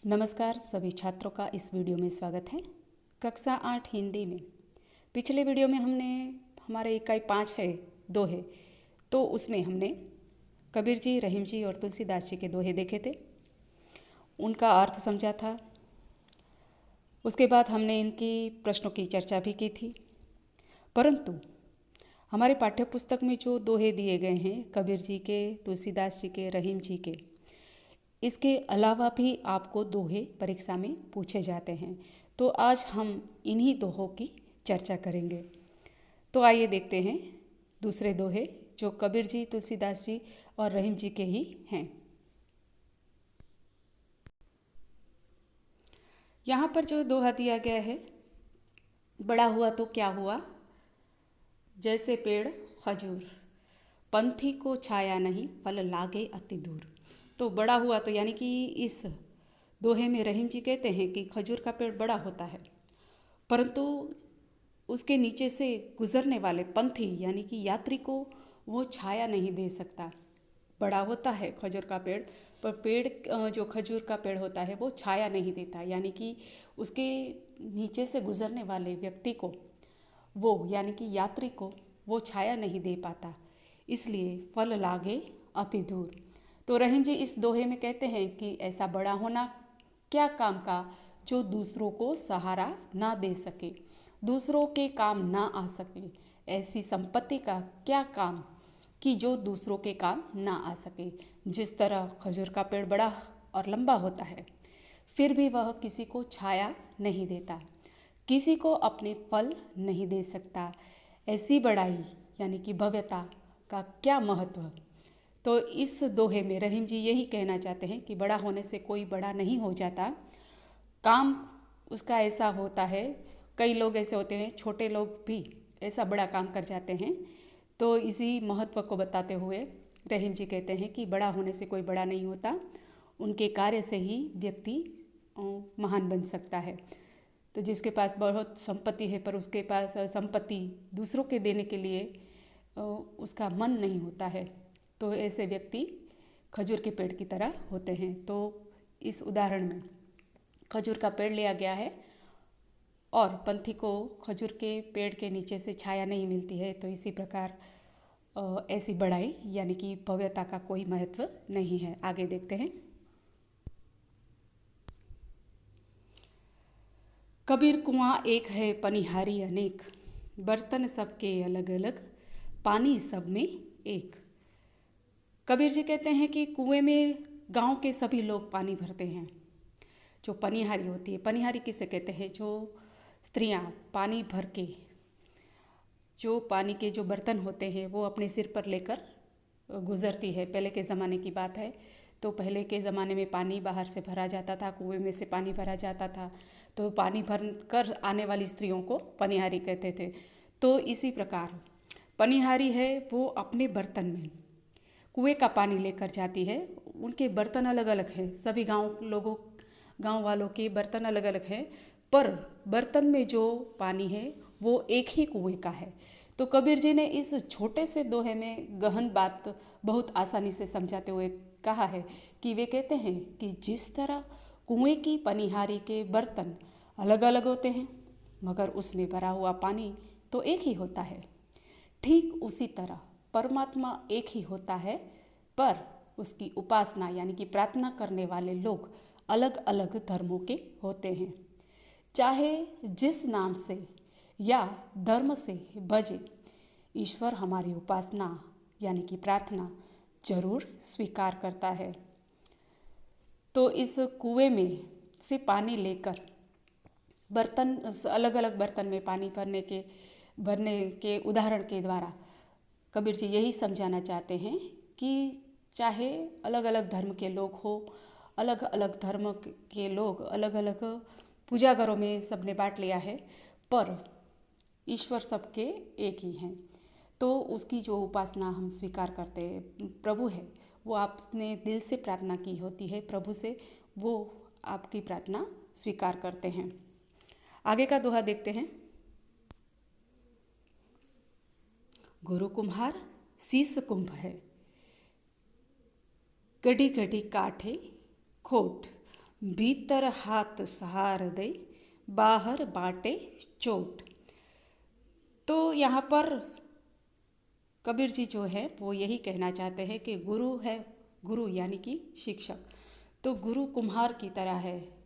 नमस्कार सभी छात्रों का इस वीडियो में स्वागत है। कक्षा 8 हिंदी में पिछले वीडियो में हमने हमारे इकाई 5 है दोहे, तो उसमें हमने कबीर जी, रहीम जी और तुलसीदास जी के दोहे देखे थे, उनका अर्थ समझा था। उसके बाद हमने इनकी प्रश्नों की चर्चा भी की थी। परंतु हमारे पाठ्य पुस्तक में जो दोहे दिए गए हैं कबीर जी के, तुलसीदास जी के, रहीम जी के, इसके अलावा भी आपको दोहे परीक्षा में पूछे जाते हैं। तो आज हम इन्हीं दोहों की चर्चा करेंगे। तो आइए देखते हैं दूसरे दोहे जो कबीर जी, तुलसीदास जी और रहीम जी के ही हैं। यहाँ पर जो दोहा दिया गया है, बड़ा हुआ तो क्या हुआ, जैसे पेड़ खजूर, पंथी को छाया नहीं, फल लागे अति दूर। तो बड़ा हुआ तो यानी कि इस दोहे में रहीम जी कहते हैं कि खजूर का पेड़ बड़ा होता है, परंतु उसके नीचे से गुजरने वाले पंथी यानी कि यात्री को वो छाया नहीं दे सकता। बड़ा होता है खजूर का पेड़, पर पेड़ जो खजूर का पेड़ होता है वो छाया नहीं देता, यानी कि उसके नीचे से गुजरने वाले व्यक्ति को, वो यानी कि यात्री को वो छाया नहीं दे पाता, इसलिए फल लागे अति दूर। तो रहीम जी इस दोहे में कहते हैं कि ऐसा बड़ा होना क्या काम का जो दूसरों को सहारा ना दे सके, दूसरों के काम ना आ सके। ऐसी संपत्ति का क्या काम कि जो दूसरों के काम ना आ सके। जिस तरह खजूर का पेड़ बड़ा और लंबा होता है, फिर भी वह किसी को छाया नहीं देता, किसी को अपने फल नहीं दे सकता। ऐसी बड़ाई यानी कि भव्यता का क्या महत्व। तो इस दोहे में रहीम जी यही कहना चाहते हैं कि बड़ा होने से कोई बड़ा नहीं हो जाता, काम उसका ऐसा होता है। कई लोग ऐसे होते हैं, छोटे लोग भी ऐसा बड़ा काम कर जाते हैं। तो इसी महत्व को बताते हुए रहीम जी कहते हैं कि बड़ा होने से कोई बड़ा नहीं होता, उनके कार्य से ही व्यक्ति महान बन सकता है। तो जिसके पास बहुत संपत्ति है पर उसके पास संपत्ति दूसरों के देने के लिए उसका मन नहीं होता है, तो ऐसे व्यक्ति खजूर के पेड़ की तरह होते हैं। तो इस उदाहरण में खजूर का पेड़ लिया गया है और पंथी को खजूर के पेड़ के नीचे से छाया नहीं मिलती है, तो इसी प्रकार ऐसी बड़ाई यानी कि भव्यता का कोई महत्व नहीं है। आगे देखते हैं। कबीर कुआं एक है, पनिहारी अनेक, बर्तन सबके अलग अलग, पानी सब में एक। कबीर जी कहते हैं कि कुएं में गांव के सभी लोग पानी भरते हैं। जो पनिहारी होती है, पनिहारी किसे कहते हैं, जो स्त्रियां पानी भर के, जो पानी के जो बर्तन होते हैं वो अपने सिर पर लेकर गुजरती है। पहले के ज़माने की बात है, तो पहले के ज़माने में पानी बाहर से भरा जाता था, कुएं में से पानी भरा जाता था, तो पानी भर कर आने वाली स्त्रियों को पनिहारी कहते थे। तो इसी प्रकार पनिहारी है, वो अपने बर्तन में कुएं का पानी लेकर जाती है। उनके बर्तन अलग अलग हैं, सभी गांव वालों के बर्तन अलग अलग हैं, पर बर्तन में जो पानी है वो एक ही कुएं का है। तो कबीर जी ने इस छोटे से दोहे में गहन बात बहुत आसानी से समझाते हुए कहा है कि वे कहते हैं कि जिस तरह कुएं की पनिहारी के बर्तन अलग अलग होते हैं, मगर उसमें भरा हुआ पानी तो एक ही होता है, ठीक उसी तरह परमात्मा एक ही होता है, पर उसकी उपासना यानी कि प्रार्थना करने वाले लोग अलग अलग धर्मों के होते हैं। चाहे जिस नाम से या धर्म से भजे, ईश्वर हमारी उपासना यानी कि प्रार्थना जरूर स्वीकार करता है। तो इस कुएं में से पानी लेकर बर्तन, अलग अलग बर्तन में पानी भरने के उदाहरण के द्वारा कबीर जी यही समझाना चाहते हैं कि चाहे अलग अलग धर्म के लोग हो, अलग अलग धर्म के लोग अलग अलग पूजा घरों में सबने बांट लिया है, पर ईश्वर सबके एक ही हैं। तो उसकी जो उपासना हम स्वीकार करते हैं, प्रभु है वो आपने दिल से प्रार्थना की होती है प्रभु से, वो आपकी प्रार्थना स्वीकार करते हैं। आगे का दोहा देखते हैं। गुरु कुम्हार शीश कुंभ है, गढ़ी गढ़ी काठे खोट, भीतर हाथ सहार दे, बाहर बाटे चोट। तो यहाँ पर कबीर जी जो है वो यही कहना चाहते हैं कि गुरु है, गुरु यानी कि शिक्षक, तो गुरु कुम्हार की तरह है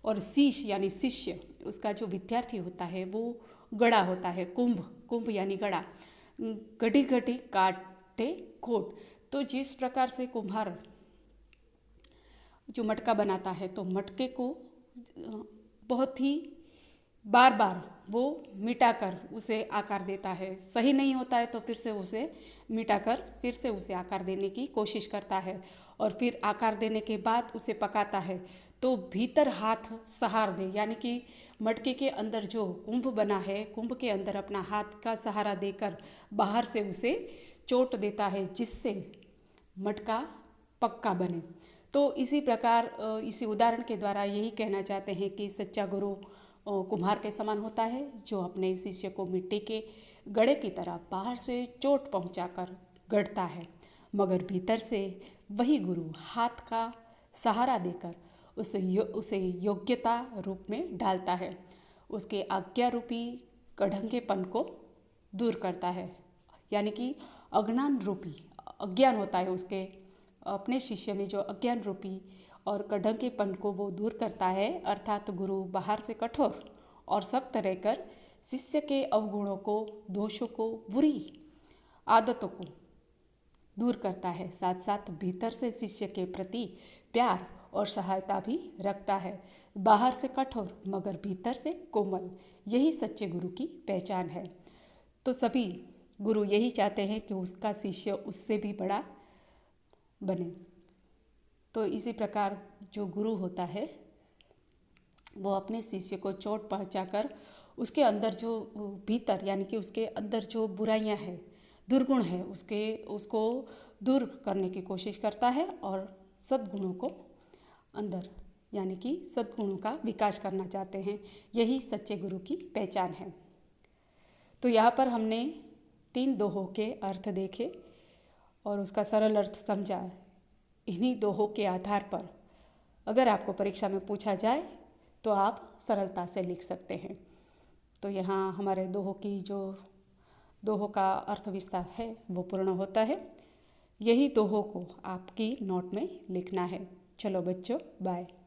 और शीश यानी शिष्य, उसका जो विद्यार्थी होता है वो गड़ा होता है, कुंभ, कुंभ यानी गड़ा, गढ़ी गढ़ी काटे खोट। तो जिस प्रकार से कुम्हार जो मटका बनाता है तो मटके को बहुत ही बार बार वो मिटाकर उसे आकार देता है, सही नहीं होता है तो फिर से उसे मिटाकर फिर से उसे आकार देने की कोशिश करता है और फिर आकार देने के बाद उसे पकाता है। तो भीतर हाथ सहार दे यानी कि मटके के अंदर जो कुंभ बना है, कुंभ के अंदर अपना हाथ का सहारा देकर बाहर से उसे चोट देता है जिससे मटका पक्का बने। तो इसी प्रकार इसी उदाहरण के द्वारा यही कहना चाहते हैं कि सच्चा गुरु कुम्हार के समान होता है जो अपने शिष्य को मिट्टी के गड़े की तरह बाहर से चोट पहुंचाकर गढ़ता है, मगर भीतर से वही गुरु हाथ का सहारा देकर उसे योग्यता रूप में डालता है, उसके आज्ञा रूपी कढ़ंगेपन को दूर करता है। यानी कि अज्ञान रूपी अज्ञान होता है उसके अपने शिष्य में जो अज्ञान रूपी और कढ़ंगेपन को वो दूर करता है, अर्थात गुरु बाहर से कठोर और सख्त रहकर शिष्य के अवगुणों को, दोषों को, बुरी आदतों को दूर करता है, साथ साथ भीतर से शिष्य के प्रति प्यार और सहायता भी रखता है। बाहर से कठोर मगर भीतर से कोमल, यही सच्चे गुरु की पहचान है। तो सभी गुरु यही चाहते हैं कि उसका शिष्य उससे भी बड़ा बने। तो इसी प्रकार जो गुरु होता है वो अपने शिष्य को चोट पहुंचाकर उसके अंदर जो भीतर यानी कि उसके अंदर जो बुराइयां हैं, दुर्गुण है, उसको दूर करने की कोशिश करता है और सद्गुणों को अंदर यानी कि सद्गुणों का विकास करना चाहते हैं। यही सच्चे गुरु की पहचान है। तो यहाँ पर हमने 3 दोहों के अर्थ देखे और उसका सरल अर्थ समझा। इन्हीं दोहों के आधार पर अगर आपको परीक्षा में पूछा जाए तो आप सरलता से लिख सकते हैं। तो यहाँ हमारे दोहों का अर्थ विस्तार है वो पूर्ण होता है। यही दोहों को आपकी नोट में लिखना है। चलो बच्चों, बाय।